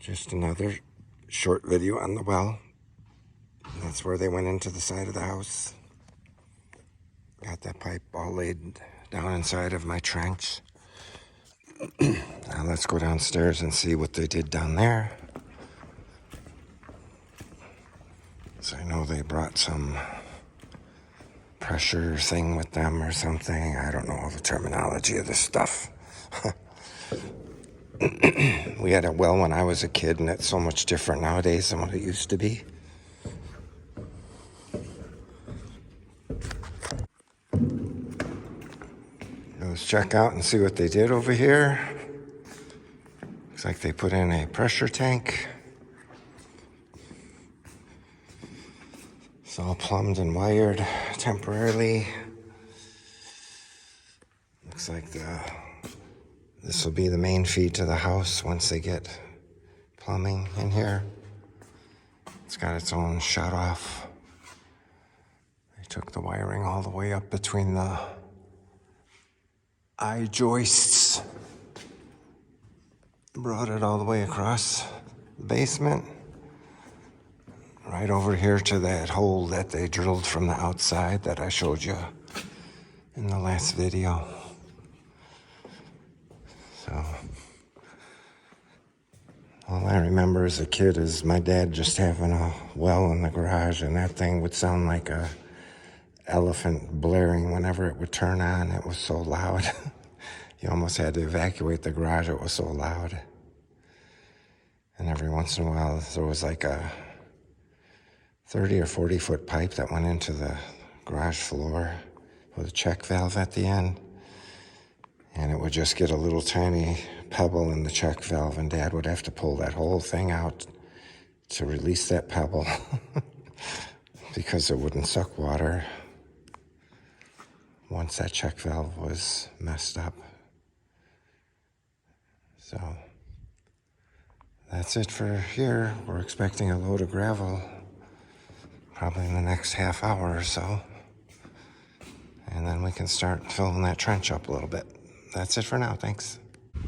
Just another short video on the well. That's where they went into the side of the house. Got that pipe all laid down inside of my trench. Now let's go downstairs and see what they did down there. So I know they brought some pressure thing with them or something. I don't know the terminology of this stuff. We had a well when I was a kid, and it's so much different nowadays than what it used to be. Let's check out and see what they did over here. Looks like they put in a pressure tank. It's all plumbed and wired temporarily. Looks like this will be the main feed to the house once they get plumbing in here. It's got its own shut off. They took the wiring all the way up between the eye joists. Brought it all the way across the basement. Right over here to that hole that they drilled from the outside that I showed you in the last video. So, all I remember as a kid is my dad just having a well in the garage, and that thing would sound like a elephant blaring whenever it would turn on. It was so loud. You almost had to evacuate the garage, it was so loud. And every once in a while there was like a 30 or 40 foot pipe that went into the garage floor with a check valve at the end. And it would just get a little tiny pebble in the check valve, and Dad would have to pull that whole thing out to release that pebble because it wouldn't suck water once that check valve was messed up. So that's it for here. We're expecting a load of gravel probably in the next half hour or so. And then we can start filling that trench up a little bit. That's it for now, thanks.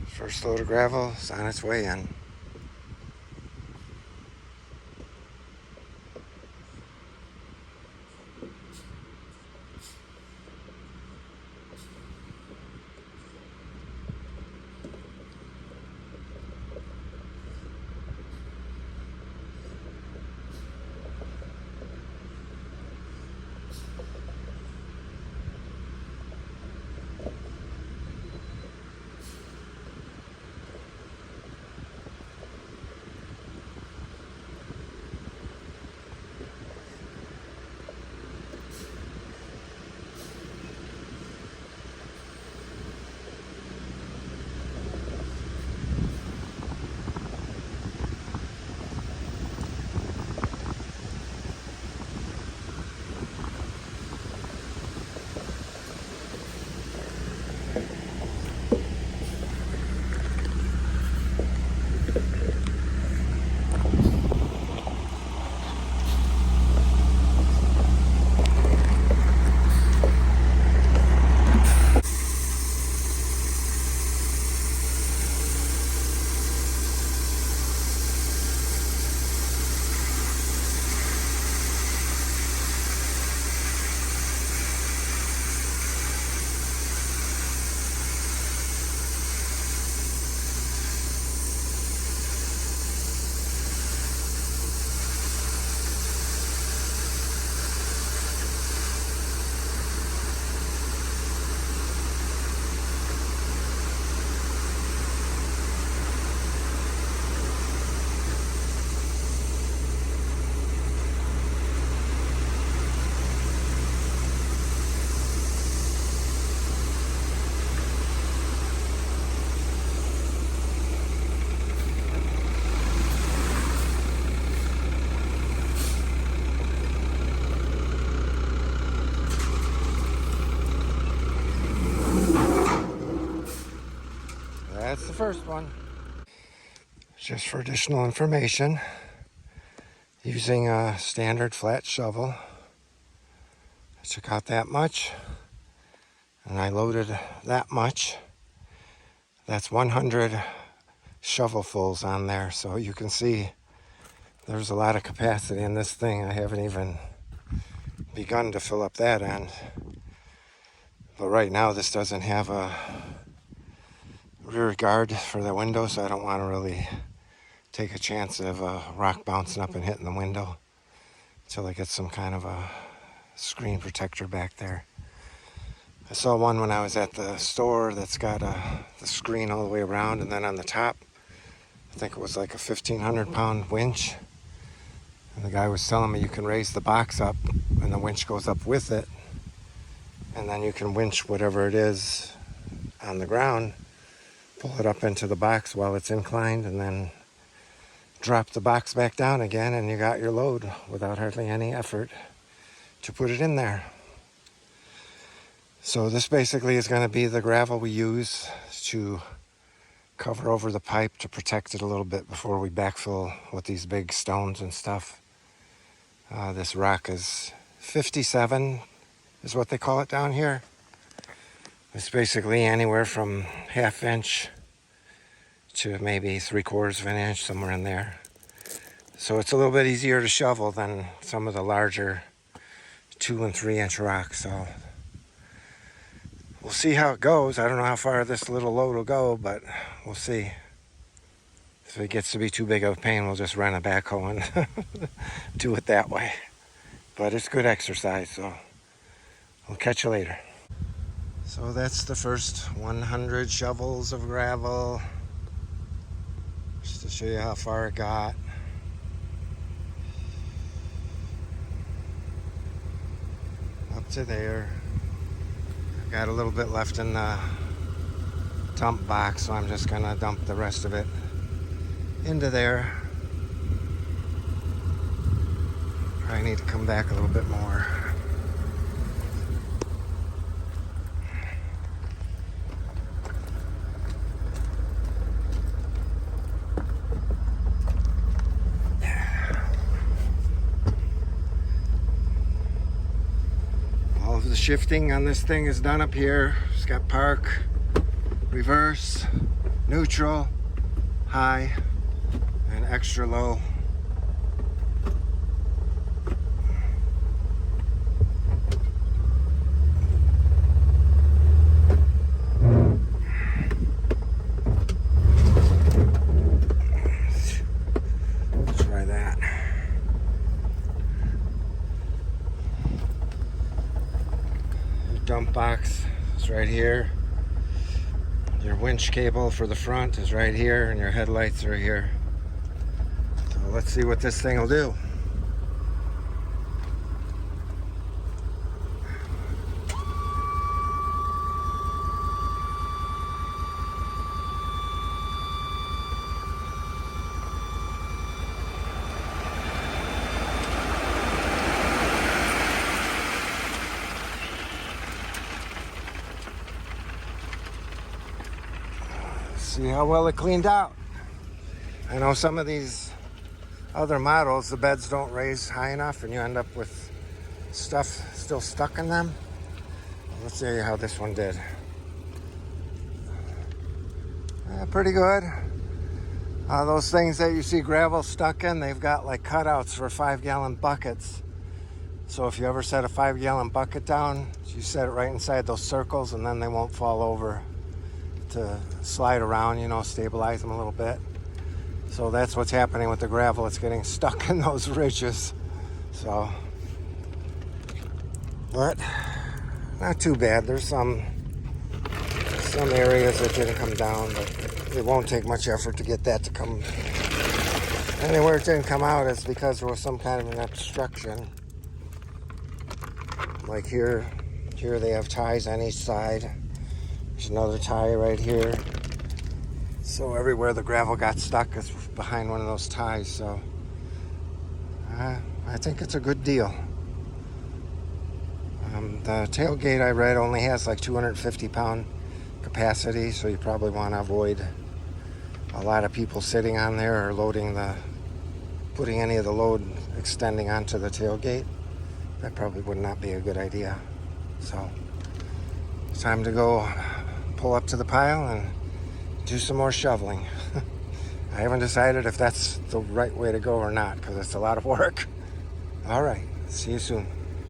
First load of gravel is on its way in. That's the first one. Just for additional information, using a standard flat shovel, I took out that much and I loaded that much. That's 100 shovelfuls on there, so you can see there's a lot of capacity in this thing. I haven't even begun to fill up that end, but right now this doesn't have a rear guard for the window, so I don't want to really take a chance of a rock bouncing up and hitting the window until I get some kind of a screen protector back there. I saw one when I was at the store that's got the screen all the way around, and then on the top I think it was like a 1,500-pound winch, and the guy was telling me you can raise the box up and the winch goes up with it, and then you can winch whatever it is on the ground, pull it up into the box while it's inclined, and then drop the box back down again, and you got your load without hardly any effort to put it in there. So this basically is going to be the gravel we use to cover over the pipe to protect it a little bit before we backfill with these big stones and stuff. This rock is 57 is what they call it down here. It's basically anywhere from ½ inch to maybe 3/4 of an inch, somewhere in there. So it's a little bit easier to shovel than some of the larger 2 and 3 inch rocks. So we'll see how it goes. I don't know how far this little load will go, but we'll see. If it gets to be too big of a pain, we'll just rent a backhoe and do it that way. But it's good exercise, so we'll catch you later. So that's the first 100 shovels of gravel, just to show you how far it got. Up to there. I've got a little bit left in the dump box, so I'm just gonna dump the rest of it into there. I need to come back a little bit more. All of the shifting on this thing is done up here. It's got park, reverse, neutral, high, and extra low. Let's try that. Your dump box is right here. Your winch cable for the front is right here, and your headlights are here. So let's see what this thing will do. See how well it cleaned out. I know some of these other models, the beds don't raise high enough and you end up with stuff still stuck in them. Let's see how this one did. Pretty good. Those things that you see gravel stuck in, they've got like cutouts for 5-gallon buckets. So if you ever set a 5-gallon bucket down, you set it right inside those circles, and then they won't fall over to slide around, you know, stabilize them a little bit. So that's what's happening with the gravel. It's getting stuck in those ridges. So, but not too bad. There's some areas that didn't come down, but it won't take much effort to get that to come. Anywhere it didn't come out is because there was some kind of an obstruction. Like here they have ties on each side. There's another tie right here. So everywhere the gravel got stuck is behind one of those ties. So I think it's a good deal. The tailgate I read only has like 250-pound capacity, so you probably want to avoid a lot of people sitting on there or putting any of the load extending onto the tailgate. That probably would not be a good idea. So it's time to go pull up to the pile and do some more shoveling. I haven't decided if that's the right way to go or not because it's a lot of work. All right. See you soon.